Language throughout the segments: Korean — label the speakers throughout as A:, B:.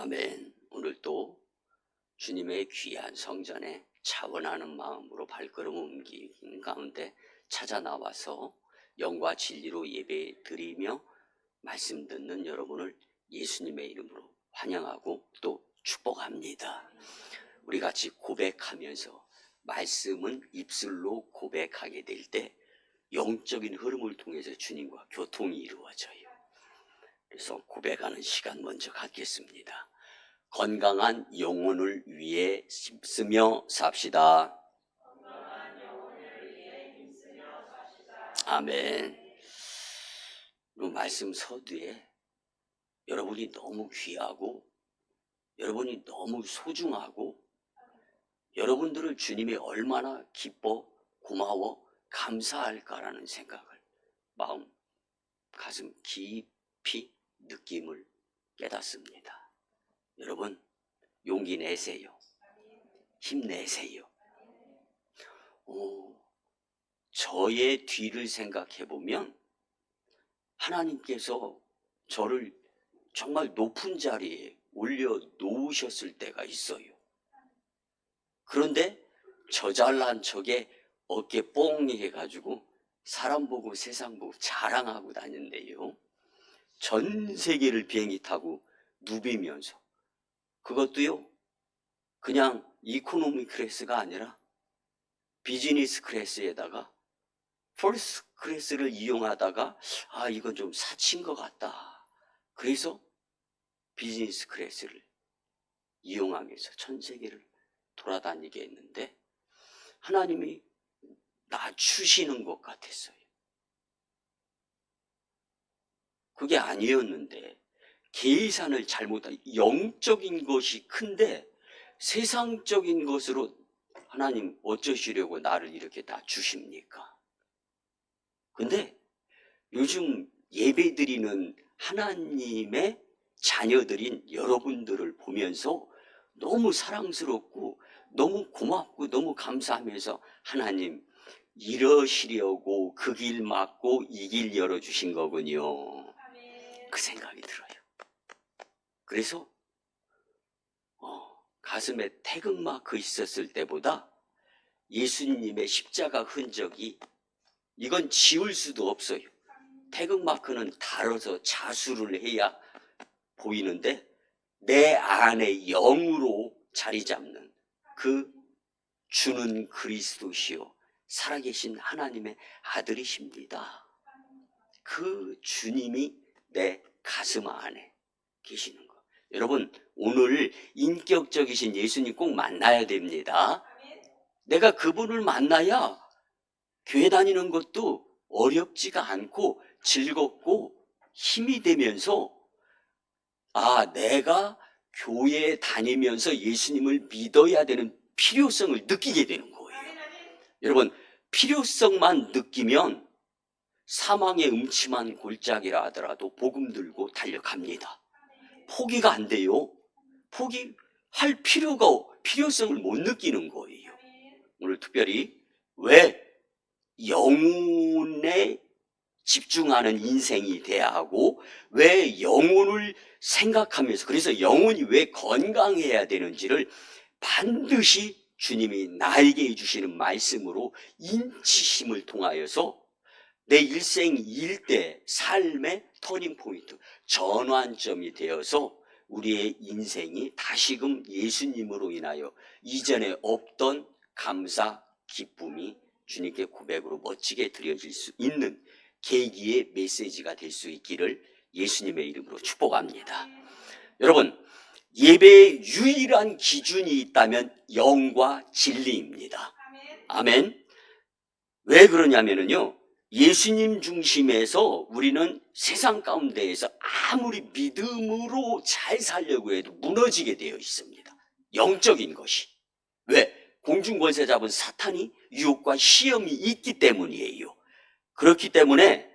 A: 아멘. 오늘 또 주님의 귀한 성전에 차원하는 마음으로 발걸음을 옮기는 가운데 찾아 나와서 영과 진리로 예배 드리며 말씀 듣는 여러분을 예수님의 이름으로 환영하고 또 축복합니다. 우리 같이 고백하면서 말씀은 입술로 고백하게 될 때 영적인 흐름을 통해서 주님과 교통이 이루어져요. 그래서 고백하는 시간 먼저 갖겠습니다. 건강한 영혼을 위해 힘쓰며 삽시다. 아멘. 이 말씀 서두에 여러분이 너무 귀하고 여러분이 너무 소중하고 여러분들을 주님이 얼마나 기뻐 고마워 감사할까라는 생각을 마음 가슴 깊이 느낌을 깨닫습니다. 여러분 용기 내세요. 힘내세요. 저의 뒤를 생각해 보면 하나님께서 저를 정말 높은 자리에 올려 놓으셨을 때가 있어요. 그런데 저 잘난 척에 어깨 뽕 해가지고 사람 보고 세상 보고 자랑하고 다녔는데요. 전 세계를 비행기 타고 누비면서 그것도요 그냥 이코노미 클래스가 아니라 비즈니스 클래스에다가 퍼스트 클래스를 이용하다가 이건 좀 사치인 것 같다. 그래서 비즈니스 클래스를 이용하면서 전 세계를 돌아다니게 했는데 하나님이 낮추시는 것 같았어요. 그게 아니었는데 계산을 잘못한 영적인 것이 큰데 세상적인 것으로 하나님 어쩌시려고 나를 이렇게 낮추십니까? 근데 요즘 예배드리는 하나님의 자녀들인 여러분들을 보면서 너무 사랑스럽고 너무 고맙고 너무 감사하면서 하나님 이러시려고 그 길 막고 이 길 열어주신 거군요. 그 생각이 들어요. 그래서 가슴에 태극마크 있었을 때보다 예수님의 십자가 흔적이 이건 지울 수도 없어요. 태극마크는 달아서 자수를 해야 보이는데 내 안에 영으로 자리 잡는 그 주는 그리스도시요 살아계신 하나님의 아들이십니다. 그 주님이 내 가슴 안에 계시는 거. 여러분 오늘 인격적이신 예수님 꼭 만나야 됩니다. 내가 그분을 만나야 교회 다니는 것도 어렵지가 않고 즐겁고 힘이 되면서 내가 교회에 다니면서 예수님을 믿어야 되는 필요성을 느끼게 되는 거예요. 여러분 필요성만 느끼면 사망의 음침한 골짜기라 하더라도 복음 들고 달려갑니다. 포기가 안 돼요. 포기할 필요성을 못 느끼는 거예요. 오늘 특별히 왜 영혼에 집중하는 인생이 돼야 하고 왜 영혼을 생각하면서 그래서 영혼이 왜 건강해야 되는지를 반드시 주님이 나에게 해주시는 말씀으로 인치심을 통하여서 내 일생 일대 삶의 터닝포인트 전환점이 되어서 우리의 인생이 다시금 예수님으로 인하여 이전에 없던 감사 기쁨이 주님께 고백으로 멋지게 드려질 수 있는 계기의 메시지가 될 수 있기를 예수님의 이름으로 축복합니다. 여러분 예배의 유일한 기준이 있다면 영과 진리입니다. 아멘. 왜 그러냐면요 예수님 중심에서 우리는 세상 가운데에서 아무리 믿음으로 잘 살려고 해도 무너지게 되어 있습니다. 영적인 것이. 왜? 공중권세 잡은 사탄이 유혹과 시험이 있기 때문이에요. 그렇기 때문에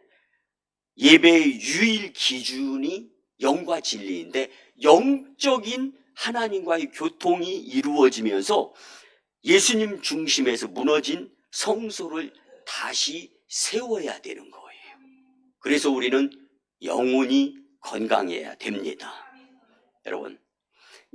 A: 예배의 유일 기준이 영과 진리인데 영적인 하나님과의 교통이 이루어지면서 예수님 중심에서 무너진 성소를 다시 세워야 되는 거예요. 그래서 우리는 영혼이 건강해야 됩니다. 여러분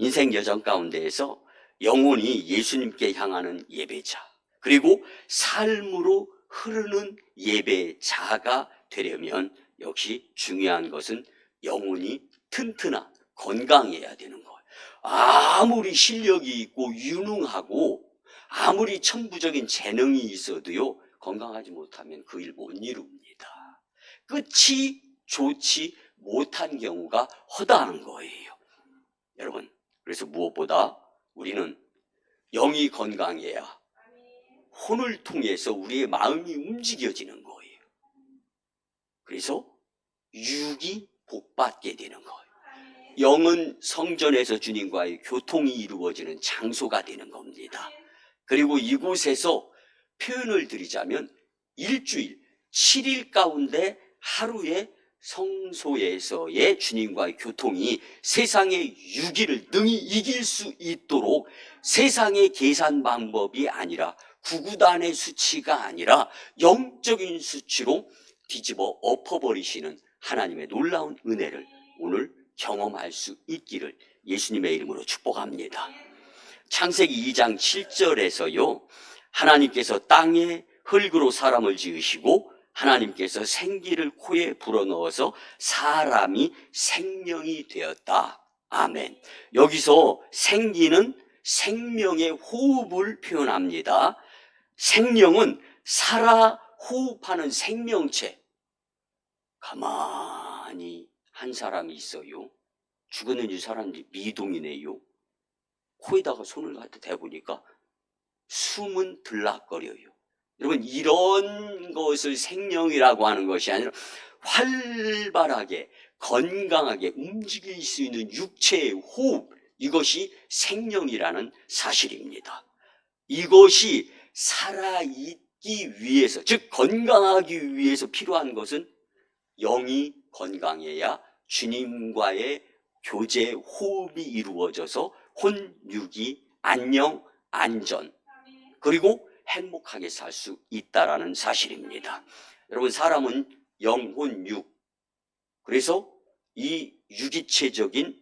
A: 인생 여정 가운데에서 영혼이 예수님께 향하는 예배자, 그리고 삶으로 흐르는 예배자가 되려면 역시 중요한 것은 영혼이 튼튼한 건강해야 되는 거예요. 아무리 실력이 있고 유능하고 아무리 천부적인 재능이 있어도요, 건강하지 못하면 그 일 못 이룹니다. 끝이 좋지 못한 경우가 허다한 거예요. 여러분, 그래서 무엇보다 우리는 영이 건강해야 혼을 통해서 우리의 마음이 움직여지는 거예요. 그래서 육이 복받게 되는 거예요. 영은 성전에서 주님과의 교통이 이루어지는 장소가 되는 겁니다. 그리고 이곳에서 표현을 드리자면 일주일, 7일 가운데 하루에 성소에서의 주님과의 교통이 세상의 유기를 능히 이길 수 있도록 세상의 계산 방법이 아니라 구구단의 수치가 아니라 영적인 수치로 뒤집어 엎어버리시는 하나님의 놀라운 은혜를 오늘 경험할 수 있기를 예수님의 이름으로 축복합니다. 창세기 2장 7절에서요, 하나님께서 땅에 흙으로 사람을 지으시고 하나님께서 생기를 코에 불어넣어서 사람이 생명이 되었다. 아멘. 여기서 생기는 생명의 호흡을 표현합니다. 생명은 살아 호흡하는 생명체. 가만히 한 사람이 있어요. 죽었는지 사람인지 미동이네요. 코에다가 손을 갖다 대보니까 숨은 들락거려요. 여러분, 이런 것을 생명이라고 하는 것이 아니라 활발하게 건강하게 움직일 수 있는 육체의 호흡, 이것이 생명이라는 사실입니다. 이것이 살아있기 위해서, 즉 건강하기 위해서 필요한 것은 영이 건강해야 주님과의 교제 호흡이 이루어져서 혼, 육이 안녕, 안전, 그리고 행복하게 살 수 있다라는 사실입니다. 여러분, 사람은 영, 혼, 육, 그래서 이 유기체적인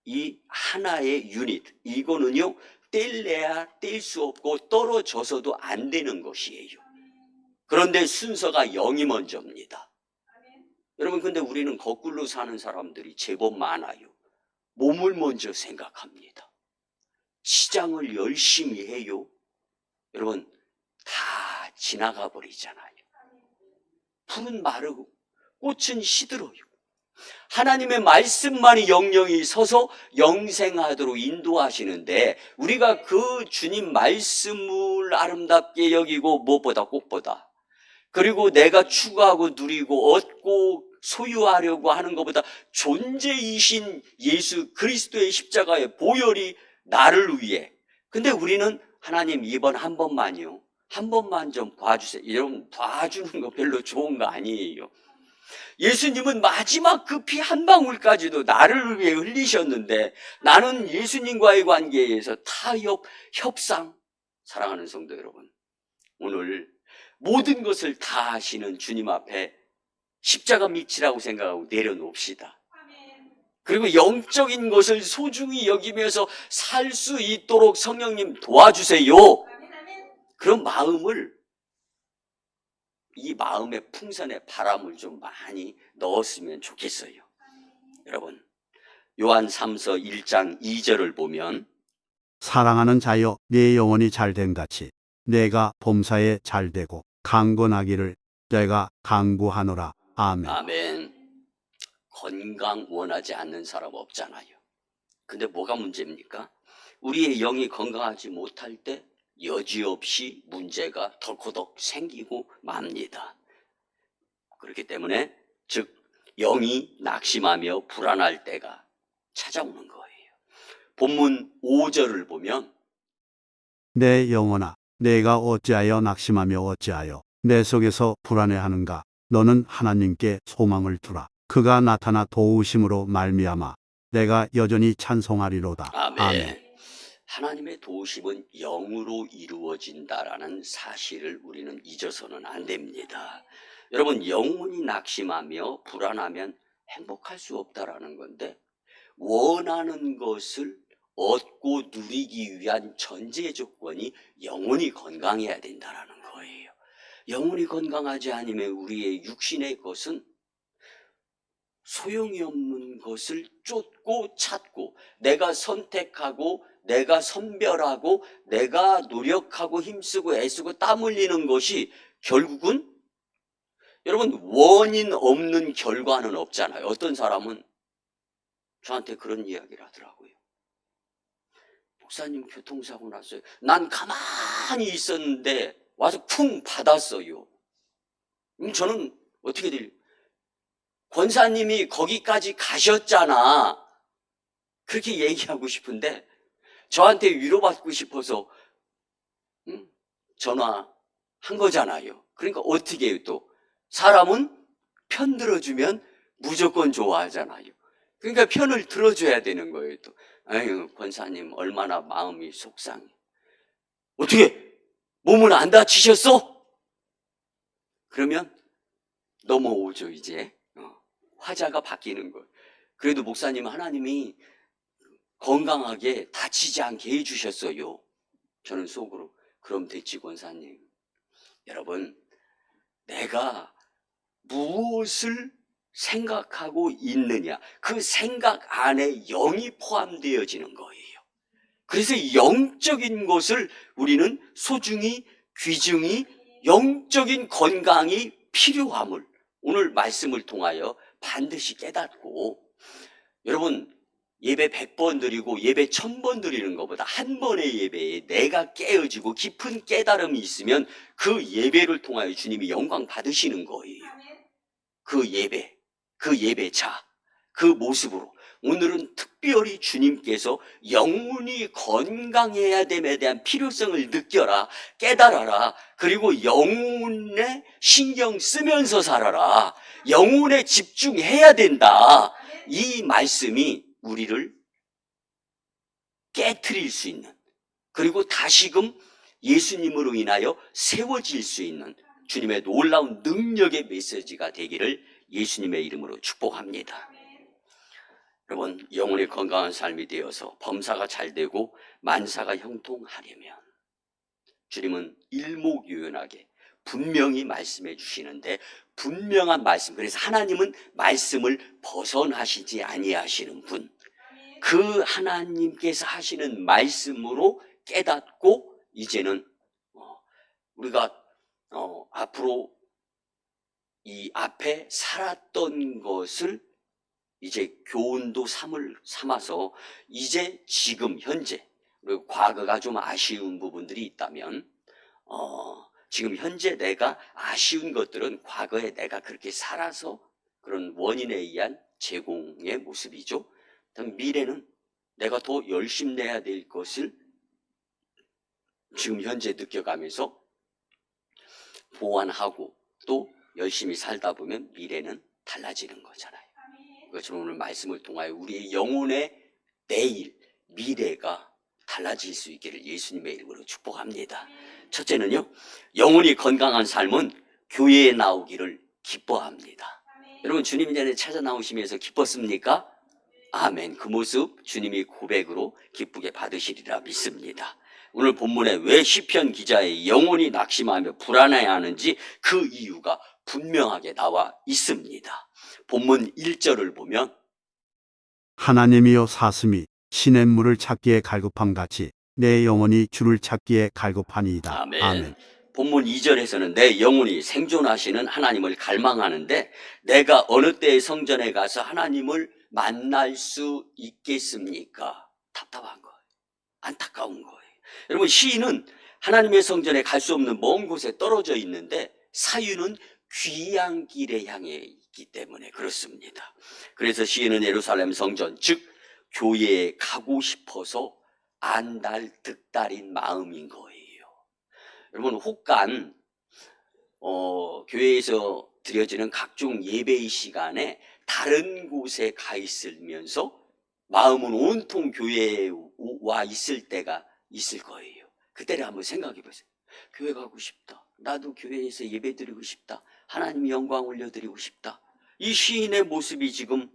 A: 이 하나의 유닛, 이거는요 뗄래야 뗄 수 없고 떨어져서도 안 되는 것이에요. 그런데 순서가 영이 먼저입니다. 여러분, 근데 우리는 거꾸로 사는 사람들이 제법 많아요. 몸을 먼저 생각합니다. 시장을 열심히 해요. 여러분, 다 지나가 버리잖아요. 풀은 마르고 꽃은 시들어요. 하나님의 말씀만이 영영이 서서 영생하도록 인도하시는데 우리가 그 주님 말씀을 아름답게 여기고 무엇보다 꽃보다, 그리고 내가 추구하고 누리고 얻고 소유하려고 하는 것보다 존재이신 예수 그리스도의 십자가의 보혈이 나를 위해. 근데 우리는 하나님 이번 한 번만요, 한 번만 좀 봐주세요. 여러분, 봐주는 거 별로 좋은 거 아니에요. 예수님은 마지막 그 피 한 방울까지도 나를 위해 흘리셨는데 나는 예수님과의 관계에서 타협, 협상. 사랑하는 성도 여러분, 오늘 모든 것을 다 하시는 주님 앞에 십자가 밑이라고 생각하고 내려놓읍시다. 그리고 영적인 것을 소중히 여기면서 살 수 있도록 성령님 도와주세요. 그런 마음을, 이 마음의 풍선에 바람을 좀 많이 넣었으면 좋겠어요. 여러분, 요한 3서 1장 2절을 보면
B: 사랑하는 자여, 네 영혼이 잘됨 같이 내가 범사에 잘되고 강건하기를 내가 강구하노라. 아멘.
A: 아멘. 건강 원하지 않는 사람 없잖아요. 근데 뭐가 문제입니까? 우리의 영이 건강하지 못할 때 여지없이 문제가 덜커덕 생기고 맙니다. 그렇기 때문에 즉 영이 낙심하며 불안할 때가 찾아오는 거예요. 본문 5절을 보면
B: 내 영혼아, 내가 어찌하여 낙심하며 어찌하여 내 속에서 불안해하는가? 너는 하나님께 소망을 두라. 그가 나타나 도우심으로 말미암아 내가 여전히 찬송하리로다.
A: 아멘. 하나님의 도우심은 영으로 이루어진다라는 사실을 우리는 잊어서는 안 됩니다. 여러분, 영혼이 낙심하며 불안하면 행복할 수 없다라는 건데 원하는 것을 얻고 누리기 위한 전제 조건이 영혼이 건강해야 된다는 거예요. 영혼이 건강하지 않으면 우리의 육신의 것은 소용이 없는 것을 쫓고 찾고, 내가 선택하고 내가 선별하고 내가 노력하고 힘쓰고 애쓰고 땀 흘리는 것이 결국은, 여러분, 원인 없는 결과는 없잖아요. 어떤 사람은 저한테 그런 이야기를 하더라고요. 목사님, 교통사고 났어요. 난 가만히 있었는데 와서 쿵 받았어요. 저는 어떻게 돼요? 권사님이 거기까지 가셨잖아. 그렇게 얘기하고 싶은데 저한테 위로받고 싶어서 전화한 거잖아요. 그러니까 어떻게 해요? 또 사람은 편 들어주면 무조건 좋아하잖아요. 그러니까 편을 들어줘야 되는 거예요. 또 아유, 권사님 얼마나 마음이 속상해. 어떻게 몸은 안 다치셨어? 그러면 넘어오죠. 이제 화자가 바뀌는 거예요. 그래도 목사님, 하나님이 건강하게 다치지 않게 해주셨어요. 저는 속으로 그럼 됐지 권사님. 여러분, 내가 무엇을 생각하고 있느냐, 그 생각 안에 영이 포함되어지는 거예요. 그래서 영적인 것을 우리는 소중히 귀중히, 영적인 건강이 필요함을 오늘 말씀을 통하여 반드시 깨닫고, 여러분, 예배 100번 드리고 예배 1000번 드리는 것보다 한 번의 예배에 내가 깨어지고 깊은 깨달음이 있으면 그 예배를 통하여 주님이 영광 받으시는 거예요. 그 예배, 그 예배자, 그 모습으로 오늘은 특별히 주님께서 영혼이 건강해야 됨에 대한 필요성을 느껴라, 깨달아라. 그리고 영혼에 신경 쓰면서 살아라. 영혼에 집중해야 된다. 이 말씀이 우리를 깨트릴 수 있는, 그리고 다시금 예수님으로 인하여 세워질 수 있는 주님의 놀라운 능력의 메시지가 되기를 예수님의 이름으로 축복합니다. 여러분, 영혼이 건강한 삶이 되어서 범사가 잘 되고 만사가 형통하려면 주님은 일목요연하게 분명히 말씀해 주시는데, 분명한 말씀, 그래서 하나님은 말씀을 벗어나시지 아니하시는 분, 그 하나님께서 하시는 말씀으로 깨닫고 이제는 우리가 앞으로 이 앞에 살았던 것을 이제 교훈도 삼아서 이제 지금 현재, 그리고 과거가 좀 아쉬운 부분들이 있다면 지금 현재 내가 아쉬운 것들은 과거에 내가 그렇게 살아서 그런 원인에 의한 제공의 모습이죠. 미래는 내가 더 열심히 내야 될 것을 지금 현재 느껴가면서 보완하고 또 열심히 살다 보면 미래는 달라지는 거잖아요. 그것처럼 오늘 말씀을 통하여 우리의 영혼의 내일, 미래가 달라질 수 있기를 예수님의 이름으로 축복합니다. 첫째는요, 영혼이 건강한 삶은 교회에 나오기를 기뻐합니다. 여러분, 주님 전에 찾아 나오시면서 기뻤습니까? 아멘. 그 모습 주님이 고백으로 기쁘게 받으시리라 믿습니다. 오늘 본문에 왜 시편 기자의 영혼이 낙심하며 불안해하는지 그 이유가 분명하게 나와 있습니다. 본문 1절을 보면
B: 하나님이여 사슴이 시냇물을 찾기에 갈급함 같이 내 영혼이 주를 찾기에 갈급하니이다.
A: 아멘.
B: 아멘.
A: 본문 2절에서는 내 영혼이 생존하시는 하나님을 갈망하는데, 내가 어느 때의 성전에 가서 하나님을 만날 수 있겠습니까? 답답한 거예요. 안타까운 거예요. 여러분, 시인은 하나님의 성전에 갈 수 없는 먼 곳에 떨어져 있는데 사유는 귀한 길에 향해 있기 때문에 그렇습니다. 그래서 시인은 예루살렘 성전, 즉 교회에 가고 싶어서 안달득달인 마음인 거예요. 여러분, 혹간 교회에서 드려지는 각종 예배의 시간에 다른 곳에 가 있으면서 마음은 온통 교회에 와 있을 때가 있을 거예요. 그때를 한번 생각해 보세요. 교회 가고 싶다. 나도 교회에서 예배 드리고 싶다. 하나님 영광 올려드리고 싶다. 이 시인의 모습이 지금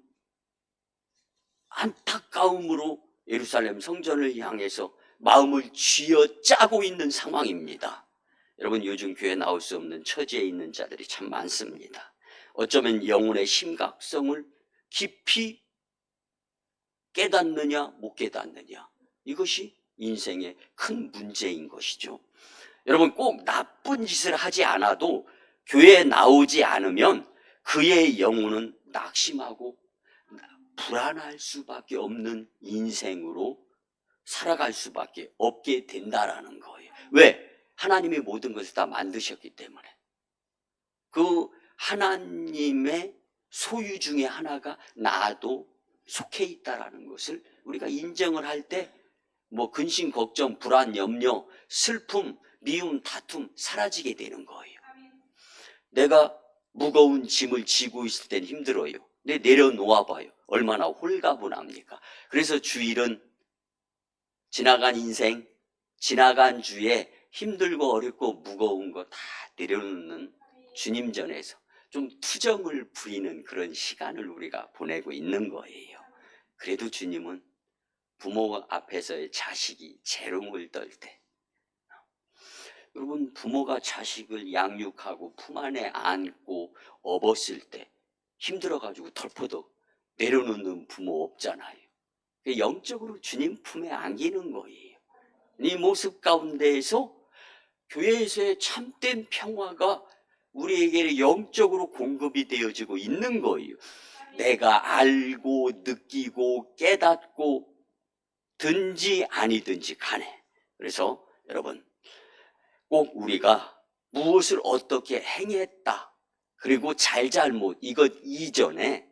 A: 안타까움으로 예루살렘 성전을 향해서 마음을 쥐어짜고 있는 상황입니다. 여러분, 요즘 교회 나올 수 없는 처지에 있는 자들이 참 많습니다. 어쩌면 영혼의 심각성을 깊이 깨닫느냐 못 깨닫느냐, 이것이 인생의 큰 문제인 것이죠. 여러분, 꼭 나쁜 짓을 하지 않아도 교회에 나오지 않으면 그의 영혼은 낙심하고 불안할 수밖에 없는 인생으로 살아갈 수밖에 없게 된다라는 거예요. 왜? 하나님이 모든 것을 다 만드셨기 때문에. 그 하나님의 소유 중에 하나가 나도 속해 있다라는 것을 우리가 인정을 할 때 뭐 근심, 걱정, 불안, 염려, 슬픔, 미움, 다툼 사라지게 되는 거예요. 내가 무거운 짐을 지고 있을 땐 힘들어요. 근데 내려놓아 봐요. 얼마나 홀가분합니까? 그래서 주일은 지나간 인생, 지나간 주에 힘들고 어렵고 무거운 거 다 내려놓는 주님 전에서 좀 투정을 부리는 그런 시간을 우리가 보내고 있는 거예요. 그래도 주님은 부모 앞에서의 자식이 재롱을 떨 때, 여러분, 부모가 자식을 양육하고 품 안에 안고 업었을 때 힘들어가지고 털퍼덕 내려놓는 부모 없잖아요. 영적으로 주님 품에 안기는 거예요. 이 모습 가운데에서 교회에서의 참된 평화가 우리에게 영적으로 공급이 되어지고 있는 거예요. 내가 알고 느끼고 깨닫고 든지 아니든지 간에. 그래서 여러분, 꼭 우리가 무엇을 어떻게 행했다, 그리고 잘잘못 이것 이전에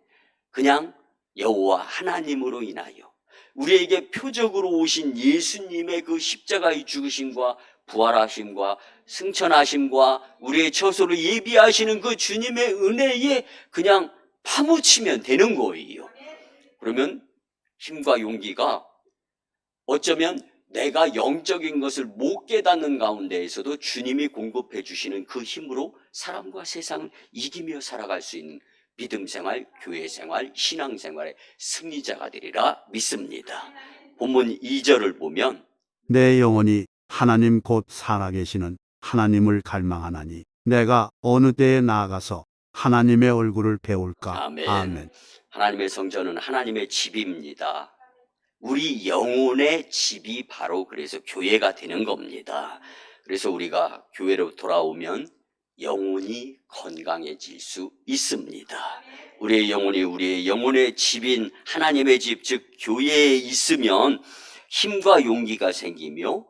A: 그냥 여호와 하나님으로 인하여 우리에게 표적으로 오신 예수님의 그 십자가의 죽으심과 부활하심과 승천하심과 우리의 처소를 예비하시는 그 주님의 은혜에 그냥 파묻히면 되는 거예요. 그러면 힘과 용기가, 어쩌면 내가 영적인 것을 못 깨닫는 가운데에서도 주님이 공급해 주시는 그 힘으로 사람과 세상을 이기며 살아갈 수 있는 믿음 생활, 교회 생활, 신앙 생활의 승리자가 되리라 믿습니다. 본문 2절을 보면
B: 내 영혼이 하나님 곧 살아계시는 하나님을 갈망하나니 내가 어느 때에 나아가서 하나님의 얼굴을 배울까.
A: 아멘.
B: 아멘.
A: 하나님의 성전은 하나님의 집입니다. 우리 영혼의 집이 바로 그래서 교회가 되는 겁니다. 그래서 우리가 교회로 돌아오면 영혼이 건강해질 수 있습니다. 우리의 영혼이 우리의 영혼의 집인 하나님의 집, 즉 교회에 있으면 힘과 용기가 생기며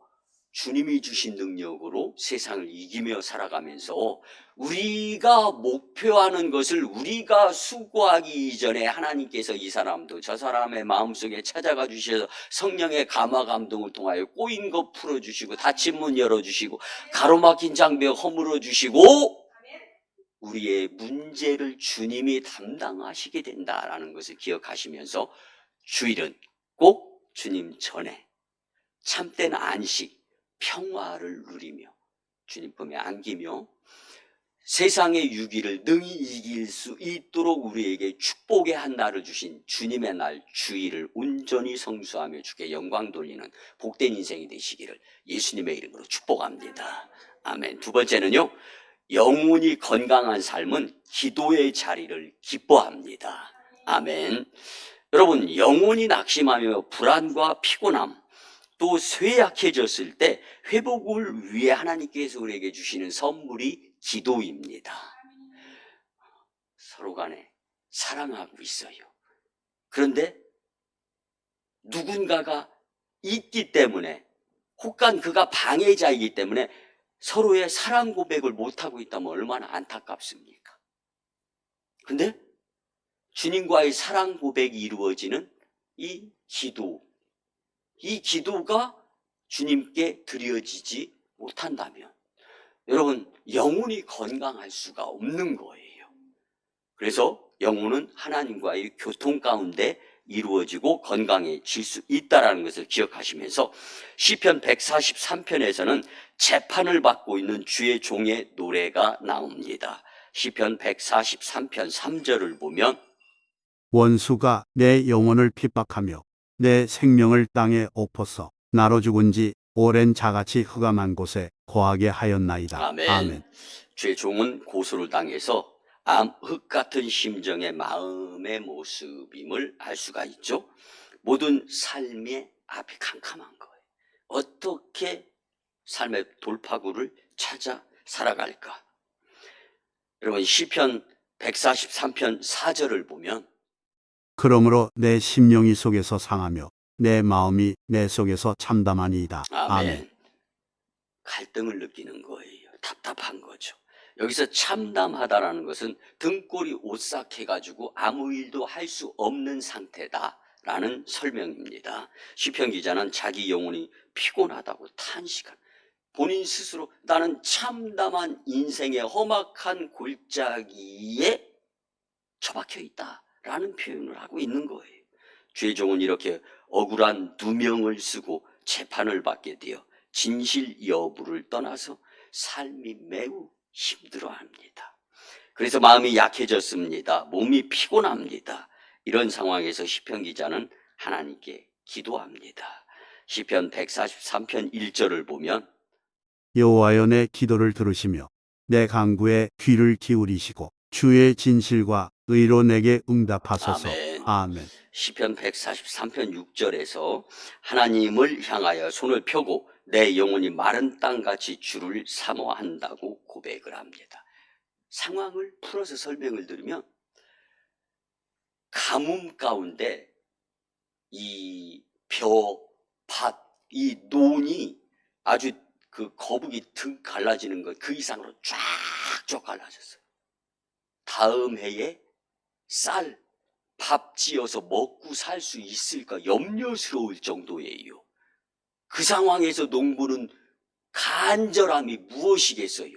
A: 주님이 주신 능력으로 세상을 이기며 살아가면서 우리가 목표하는 것을 우리가 수고하기 이전에 하나님께서 이 사람도 저 사람의 마음속에 찾아가 주셔서 성령의 감화 감동을 통하여 꼬인 것 풀어주시고 닫힌 문 열어주시고 가로막힌 장벽 허물어 주시고 우리의 문제를 주님이 담당하시게 된다라는 것을 기억하시면서 주일은 꼭 주님 전에 참된 안식, 평화를 누리며 주님 품에 안기며 세상의 유기를 능히 이길 수 있도록 우리에게 축복의 한 날을 주신 주님의 날 주일을 온전히 성수하며 주께 영광 돌리는 복된 인생이 되시기를 예수님의 이름으로 축복합니다. 아멘. 두 번째는요, 영혼이 건강한 삶은 기도의 자리를 기뻐합니다. 아멘. 여러분, 영혼이 낙심하며 불안과 피곤함, 또 쇠약해졌을 때 회복을 위해 하나님께서 우리에게 주시는 선물이 기도입니다. 서로 간에 사랑하고 있어요. 그런데 누군가가 있기 때문에, 혹간 그가 방해자이기 때문에 서로의 사랑 고백을 못하고 있다면 얼마나 안타깝습니까? 근데 주님과의 사랑 고백이 이루어지는 이 기도가 주님께 드려지지 못한다면 여러분, 영혼이 건강할 수가 없는 거예요. 그래서 영혼은 하나님과의 교통 가운데 이루어지고 건강해질 수 있다는 것을 기억하시면서 시편 143편에서는 재판을 받고 있는 주의 종의 노래가 나옵니다. 시편 143편 3절을 보면
B: 원수가 내 영혼을 핍박하며 내 생명을 땅에 엎어서 나로 죽은 지 오랜 자같이 흑암한 곳에 거하게 하였나이다.
A: 아멘. 주의 종은 고소를 당해서 암흑 같은 심정의 마음의 모습임을 알 수가 있죠. 모든 삶의 앞이 캄캄한 거예요. 어떻게 삶의 돌파구를 찾아 살아갈까? 여러분 시편 143편 4절을 보면
B: 그러므로 내 심령이 속에서 상하며 내 마음이 내 속에서 참담하니이다.
A: 아멘. 갈등을 느끼는 거예요. 답답한 거죠. 여기서 참담하다라는 것은 등골이 오싹해가지고 아무 일도 할 수 없는 상태다라는 설명입니다. 시편 기자는 자기 영혼이 피곤하다고 탄식한, 본인 스스로 나는 참담한 인생의 험악한 골짜기에 처박혀 있다라는 표현을 하고 있는 거예요. 주의 종은 이렇게 억울한 누명을 쓰고 재판을 받게 되어 진실 여부를 떠나서 삶이 매우 힘들어합니다. 그래서 마음이 약해졌습니다. 몸이 피곤합니다. 이런 상황에서 시편 기자는 하나님께 기도합니다. 시편 143편 1절을 보면
B: 여호와여 내 기도를 들으시며 내 간구에 귀를 기울이시고 주의 진실과 의로 내게 응답하소서.
A: 아멘.
B: 아멘.
A: 시편 143편 6절에서 하나님을 향하여 손을 펴고 내 영혼이 마른 땅같이 주를 사모한다고 고백을 합니다. 상황을 풀어서 설명을 드리면 가뭄 가운데 이 벼, 밭, 이 논이 아주 그 거북이 등 갈라지는 것 그 이상으로 쫙쫙 갈라졌어요. 다음 해에 쌀, 밥 지어서 먹고 살 수 있을까 염려스러울 정도예요. 그 상황에서 농부는 간절함이 무엇이겠어요?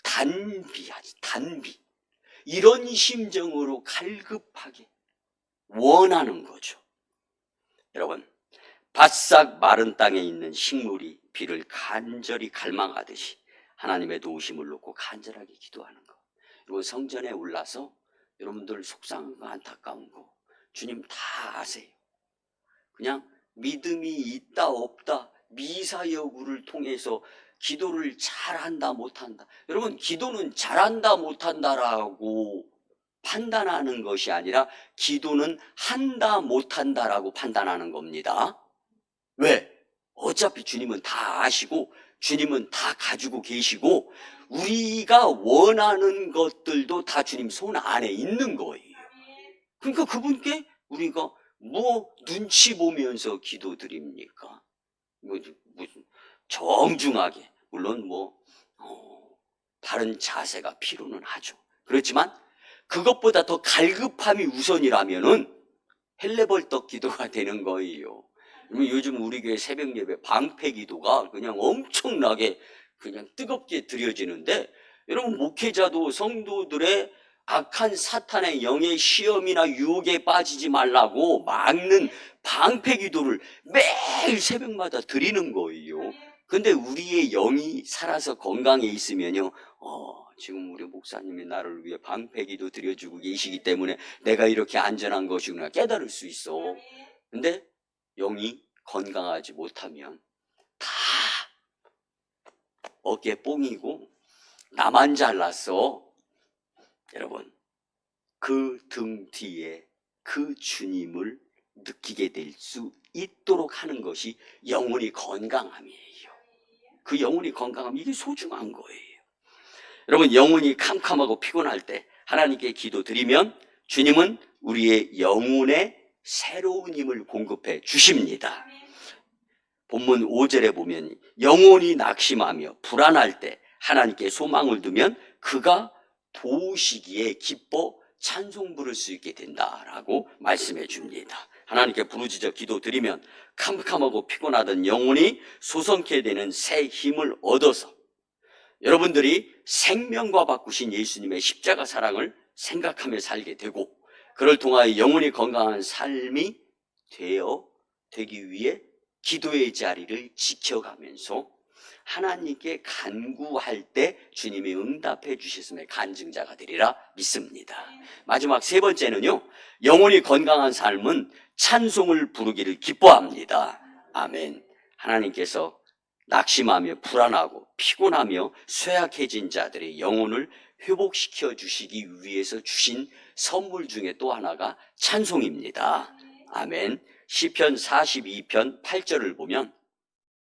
A: 단비하지, 단비. 이런 심정으로 갈급하게 원하는 거죠. 여러분, 바싹 마른 땅에 있는 식물이 비를 간절히 갈망하듯이 하나님의 도우심을 놓고 간절하게 기도하는 거. 여러분, 성전에 올라서 여러분들 속상한 거, 안타까운 거 주님 다 아세요. 그냥 믿음이 있다 없다 미사 여구를 통해서 기도를 잘한다 못한다. 여러분, 기도는 잘한다 못한다라고 판단하는 것이 아니라 기도는 한다 못한다라고 판단하는 겁니다. 왜? 어차피 주님은 다 아시고 주님은 다 가지고 계시고 우리가 원하는 것들도 다 주님 손 안에 있는 거예요. 그러니까 그분께 우리가 뭐 눈치 보면서 기도드립니까? 무슨 정중하게, 물론 바른 자세가 필요는 하죠. 그렇지만 그것보다 더 갈급함이 우선이라면은 헬레벌떡 기도가 되는 거예요. 요즘 우리 교회 새벽 예배 방패 기도가 그냥 엄청나게 그냥 뜨겁게 드려지는데, 여러분 목회자도 성도들의 악한 사탄의 영의 시험이나 유혹에 빠지지 말라고 막는 방패 기도를 매일 새벽마다 드리는 거예요. 근데 우리의 영이 살아서 건강해 있으면요, 지금 우리 목사님이 나를 위해 방패 기도 드려주고 계시기 때문에 내가 이렇게 안전한 것이구나 깨달을 수 있어. 근데 영이 건강하지 못하면 다 어깨 뽕이고 나만 잘났어. 여러분, 그 등 뒤에 그 주님을 느끼게 될 수 있도록 하는 것이 영혼이 건강함이에요. 그 영혼이 건강함, 이게 소중한 거예요. 여러분, 영혼이 캄캄하고 피곤할 때 하나님께 기도드리면 주님은 우리의 영혼에 새로운 힘을 공급해 주십니다. 본문 5절에 보면 영혼이 낙심하며 불안할 때 하나님께 소망을 두면 그가 도우시기에 기뻐 찬송 부를 수 있게 된다라고 말씀해 줍니다. 하나님께 부르짖어 기도드리면 캄캄하고 피곤하던 영혼이 소성케 되는 새 힘을 얻어서 여러분들이 생명과 바꾸신 예수님의 십자가 사랑을 생각하며 살게 되고, 그를 통하여 영혼이 건강한 삶이 되기 위해 기도의 자리를 지켜가면서 하나님께 간구할 때 주님이 응답해 주셨음의 간증자가 되리라 믿습니다. 마지막 세 번째는요, 영혼이 건강한 삶은 찬송을 부르기를 기뻐합니다. 아멘. 하나님께서 낙심하며 불안하고 피곤하며 쇠약해진 자들의 영혼을 회복시켜 주시기 위해서 주신 선물 중에 또 하나가 찬송입니다. 아멘. 시편 42편 8절을 보면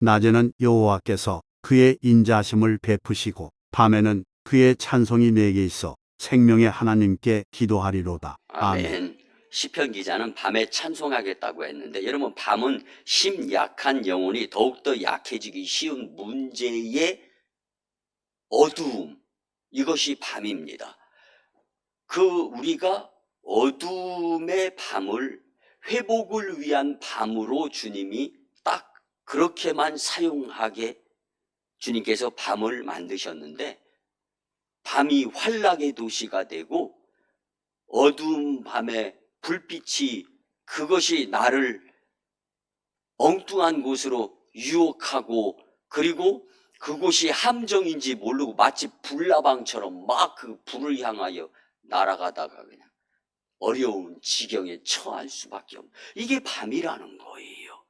B: 낮에는 여호와께서 그의 인자심을 베푸시고 밤에는 그의 찬송이 내게 있어 생명의 하나님께 기도하리로다. 아멘.
A: 아멘. 시편 기자는 밤에 찬송하겠다고 했는데, 여러분, 밤은 심약한 영혼이 더욱더 약해지기 쉬운 문제의 어두움, 이것이 밤입니다. 우리가 어둠의 밤을 회복을 위한 밤으로 주님이 딱 그렇게만 사용하게 주님께서 밤을 만드셨는데, 밤이 환락의 도시가 되고 어두운 밤에 불빛이, 그것이 나를 엉뚱한 곳으로 유혹하고, 그리고 그곳이 함정인지 모르고 마치 불나방처럼 막 그 불을 향하여 날아가다가 그냥 어려운 지경에 처할 수밖에 없는, 이게 밤이라는 거예요.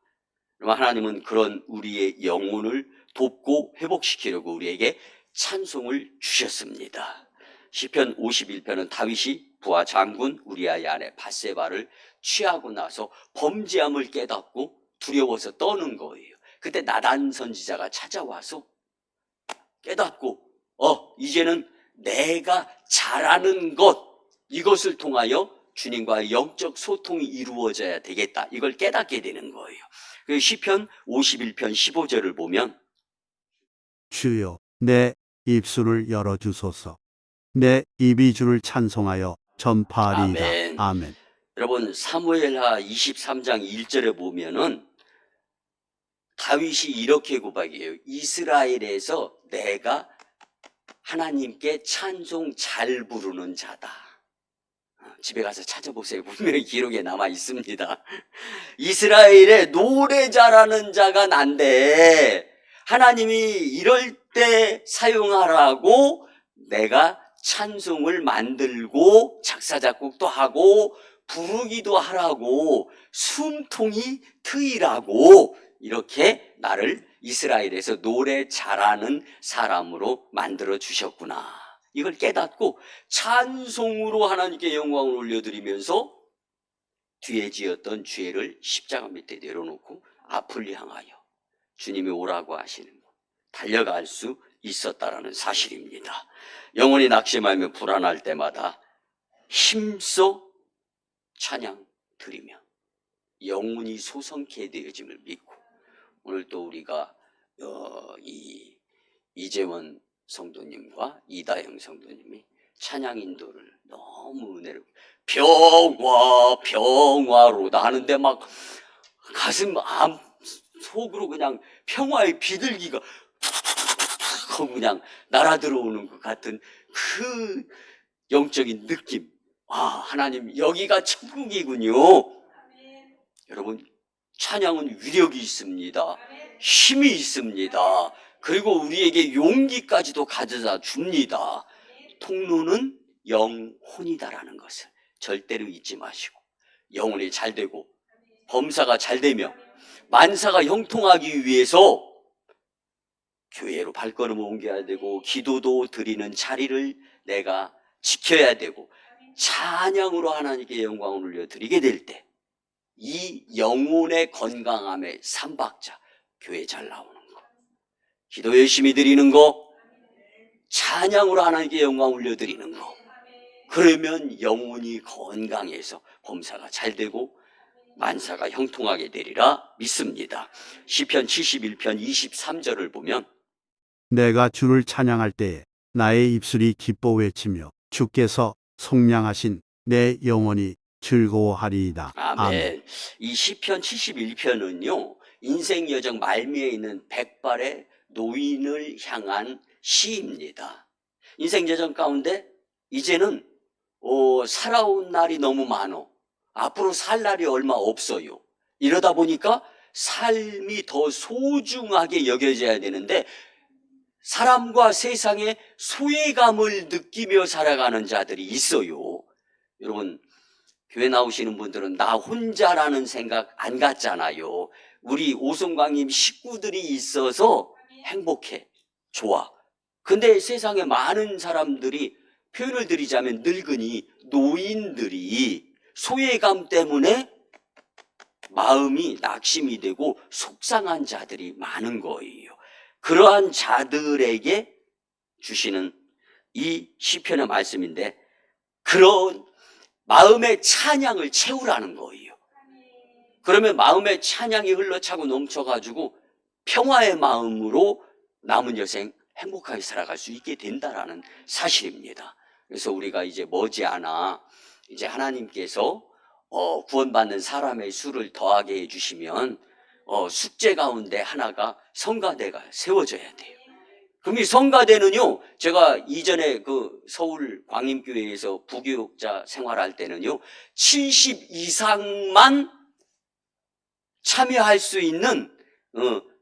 A: 하나님은 그런 우리의 영혼을 돕고 회복시키려고 우리에게 찬송을 주셨습니다. 시편 51편은 다윗이 부하 장군 우리아의 아내 밧세바를 취하고 나서 범죄함을 깨닫고 두려워서 떠는 거예요. 그때 나단 선지자가 찾아와서 깨닫고 이제는 내가 잘하는 것, 이것을 통하여 주님과의 영적 소통이 이루어져야 되겠다, 이걸 깨닫게 되는 거예요. 그 시편 51편 15절을 보면
B: 주여 내 입술을 열어주소서. 내 입이 주를 찬송하여 전파하리이다.
A: 아멘.
B: 아멘.
A: 여러분, 사무엘하 23장 1절에 보면은 다윗이 이렇게 고백해요. 이스라엘에서 내가 하나님께 찬송 잘 부르는 자다. 집에 가서 찾아보세요. 분명히 기록에 남아 있습니다. 이스라엘에 노래 잘하는 자가 난데 하나님이 이럴 때 사용하라고 내가 찬송을 만들고 작사 작곡도 하고 부르기도 하라고 숨통이 트이라고 이렇게 나를 이스라엘에서 노래 잘하는 사람으로 만들어 주셨구나, 이걸 깨닫고 찬송으로 하나님께 영광을 올려드리면서 뒤에 지었던 죄를 십자가 밑에 내려놓고 앞을 향하여 주님이 오라고 하시는 것, 달려갈 수 있었다라는 사실입니다. 영혼이 낙심하며 불안할 때마다 힘써 찬양 드리며 영혼이 소성케 되어짐을 믿고, 오늘 또 우리가 이재원 성도님과 이다영 성도님이 찬양 인도를 너무 은혜로 평화로다 하는데 막 가슴 속으로 그냥 평화의 비둘기가 하고 그냥 날아 들어오는 것 같은 그 영적인 느낌. 하나님, 여기가 천국이군요. 여러분, 찬양은 위력이 있습니다. 힘이 있습니다. 그리고 우리에게 용기까지도 가져다 줍니다. 통로는 영혼이다라는 것을 절대로 잊지 마시고, 영혼이 잘 되고 범사가 잘 되며 만사가 형통하기 위해서 교회로 발걸음을 옮겨야 되고 기도도 드리는 자리를 내가 지켜야 되고 찬양으로 하나님께 영광을 올려드리게 될 때, 이 영혼의 건강함의 삼박자, 교회 잘 나오는 거, 기도 열심히 드리는 거, 찬양으로 하나님께 영광 올려드리는 거, 그러면 영혼이 건강해서 범사가 잘 되고 만사가 형통하게 되리라 믿습니다. 시편 71편 23절을 보면
B: 내가 주를 찬양할 때에 나의 입술이 기뻐 외치며 주께서 속량하신 내 영혼이 즐거워하리이다.
A: 아멘. 이 시편 71편은요, 인생 여정 말미에 있는 백발의 노인을 향한 시입니다. 인생 여정 가운데 이제는 살아온 날이 너무 많어. 앞으로 살 날이 얼마 없어요. 이러다 보니까 삶이 더 소중하게 여겨져야 되는데 사람과 세상에 소외감을 느끼며 살아가는 자들이 있어요. 여러분, 교회 나오시는 분들은 나 혼자라는 생각 안 갖잖아요. 우리 오성광님 식구들이 있어서 행복해, 좋아. 근데 세상에 많은 사람들이, 표현을 드리자면 늙은이, 노인들이 소외감 때문에 마음이 낙심이 되고 속상한 자들이 많은 거예요. 그러한 자들에게 주시는 이 시편의 말씀인데, 그런 마음의 찬양을 채우라는 거예요. 그러면 마음의 찬양이 흘러차고 넘쳐가지고 평화의 마음으로 남은 여생 행복하게 살아갈 수 있게 된다라는 사실입니다. 그래서 우리가 이제 머지않아 이제 하나님께서 구원받는 사람의 수를 더하게 해주시면 숙제 가운데 하나가 성가대가 세워져야 돼요. 그럼 이 성가대는요, 제가 이전에 그 서울 광림교회에서 부교육자 생활할 때는요, 70 이상만 참여할 수 있는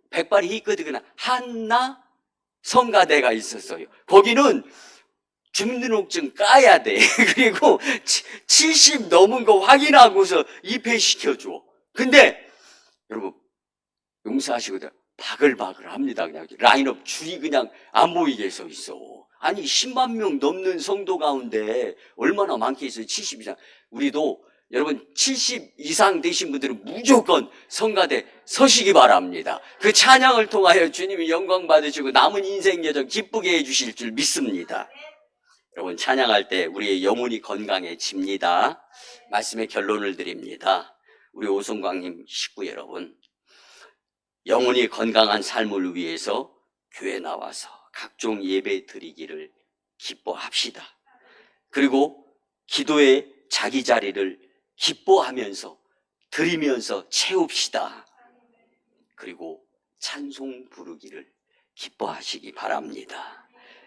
A: 백발이 있거든요. 한나 성가대가 있었어요. 거기는 주민등록증 까야 돼. 그리고 70 넘은 거 확인하고서 입회시켜줘. 근데 여러분 용서하시고 바글바글 합니다. 그냥 라인업 줄이 그냥 안 보이게 서 있어. 아니 10만 명 넘는 성도 가운데 얼마나 많겠어요. 70 이상. 우리도 여러분 70 이상 되신 분들은 무조건 성가대 서시기 바랍니다. 그 찬양을 통하여 주님이 영광 받으시고 남은 인생 여정 기쁘게 해주실 줄 믿습니다. 여러분 찬양할 때 우리의 영혼이 건강해집니다. 말씀의 결론을 드립니다. 우리 오성광님 식구 여러분, 영혼이 건강한 삶을 위해서 교회 나와서 각종 예배 드리기를 기뻐합시다. 그리고 기도의 자기 자리를 기뻐하면서 드리면서 채웁시다. 그리고 찬송 부르기를 기뻐하시기 바랍니다.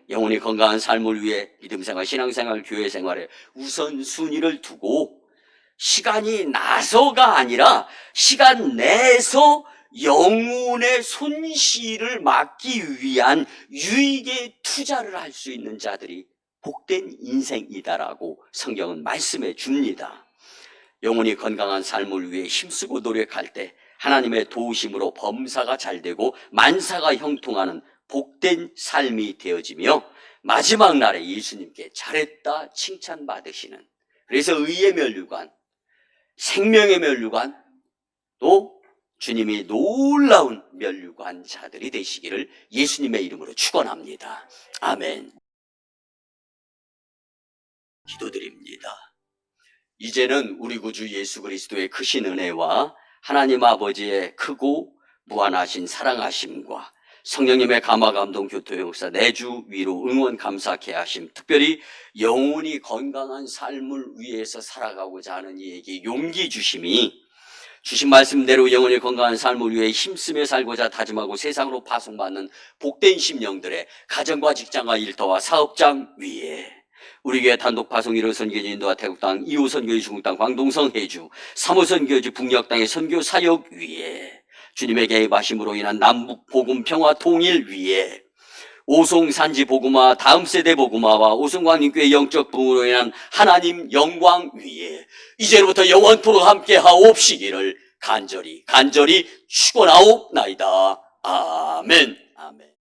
A: 영혼이 건강한 삶을 위해 믿음생활, 신앙생활, 교회생활에 우선순위를 두고 시간이 나서가 아니라 시간 내서 영혼의 손실을 막기 위한 유익에 투자를 할 수 있는 자들이 복된 인생이다라고 성경은 말씀해 줍니다. 영혼이 건강한 삶을 위해 힘쓰고 노력할 때 하나님의 도우심으로 범사가 잘 되고 만사가 형통하는 복된 삶이 되어지며 마지막 날에 예수님께 잘했다 칭찬받으시는, 그래서 의의 면류관, 생명의 면류관, 또 주님이 놀라운 면류관 자들이 되시기를 예수님의 이름으로 축원합니다. 아멘. 기도드립니다. 이제는 우리 구주 예수 그리스도의 크신 은혜와 하나님 아버지의 크고 무한하신 사랑하심과 성령님의 감화 감동 교토 역사 내주 위로 응원 감사케 하심, 특별히 영혼이 건강한 삶을 위해서 살아가고자 하는 이에게 용기 주심이, 주신 말씀대로 영혼이 건강한 삶을 위해 힘쓰며 살고자 다짐하고 세상으로 파송받는 복된 심령들의 가정과 직장과 일터와 사업장 위에 우리 교회 단독 파송 1호 선교지 인도와 태국 땅, 2호 선교지 중국 땅, 광동성 해주, 3호 선교지 북녘 땅의 선교 사역 위에 주님의 개입하심으로 인한 남북 복음 평화 통일 위에 오송 산지 복음화, 다음 세대 복음화와 오송광림교회 영적 부흥으로 인한 하나님 영광 위에 이제로부터 영원토록 함께 하옵시기를 간절히 축원하옵나이다. 아멘. 아멘.